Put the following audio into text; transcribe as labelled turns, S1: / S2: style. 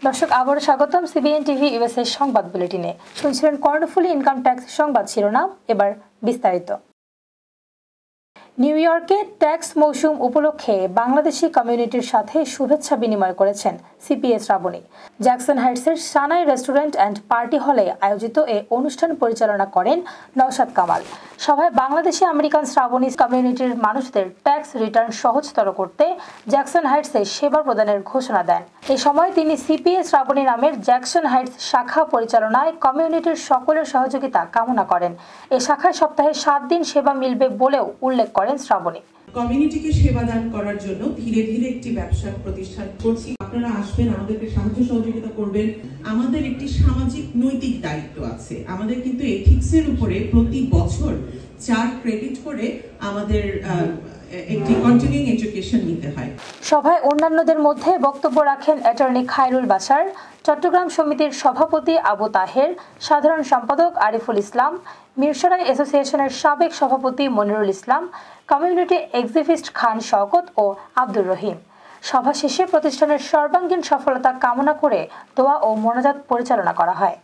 S1: দর্শক আবারও স্বাগতম সিবিএন টিভি ইউএসএ সংবাদ বুলেটিনে। শুনছিলেন কর্ণফুলী ইনকাম ট্যাক্স সংবাদ শিরোনাম, এবার বিস্তারিত। নিউ ইয়র্কে ট্যাক্স মৌসুম উপলক্ষে বাংলাদেশি কমিউনিটির সাথে শুভেচ্ছা বিনিময় করেছেন CPA Shrabani. Jackson হাইটসের Sanai restaurant and party হলে আয়োজিত এ অনুষ্ঠান পরিচালনা করেন নওশাদ কামাল। সভায় বাংলাদেশি আমেরিকান শ্রাবণী কমিউনিটির মানুষদের ট্যাক্স রিটার্ন সহজতর করতে জ্যাকসন হাইটসে সেবা প্রদানের ঘোষণা দেন। এ সময় তিনি সিপিএ শ্রাবণী নামের জ্যাকসন হাইটস শাখা পরিচালনায় কমিউনিটির সকলের সহযোগিতা কামনা করেন। এ শাখায় সপ্তাহে 7 দিন সেবা মিলবে বলেও উল্লেখ করেন শ্রাবণী।
S2: কমিউনিটিকে সেবা দান করার জন্য ধীরে ধীরে একটি ব্যবসা প্রতিষ্ঠান করছি। আপনারা আসবেন, আমাদেরকে সাহায্য সহযোগিতা করবেন। আমাদের একটি সামাজিক নৈতিক দায়িত্ব আছে। আমাদের কিন্তু এথিক্সের উপরে প্রতি বছর 4 ক্রেডিট করে আমাদের একটি কন্টিনিউইং এডুকেশন নিতে হয়।
S1: সভায় অন্যান্যদের মধ্যে বক্তব্য রাখেন অ্যাটর্নি খায়রুল বাশার, চট্টগ্রাম সমিতির সভাপতি আবু তাহের, সাধারণ সম্পাদক আরিফুল ইসলাম, মিরসরাই অ্যাসোসিয়েশনের সাবেক সভাপতি মনিরুল ইসলাম, কমিউনিটি এক্সিভিস্ট খান শওকত ও আব্দুর রহিম। সভা শেষে প্রতিষ্ঠানের সর্বাঙ্গীন সফলতা কামনা করে দোয়া ও মোনাজাত পরিচালনা করা হয়।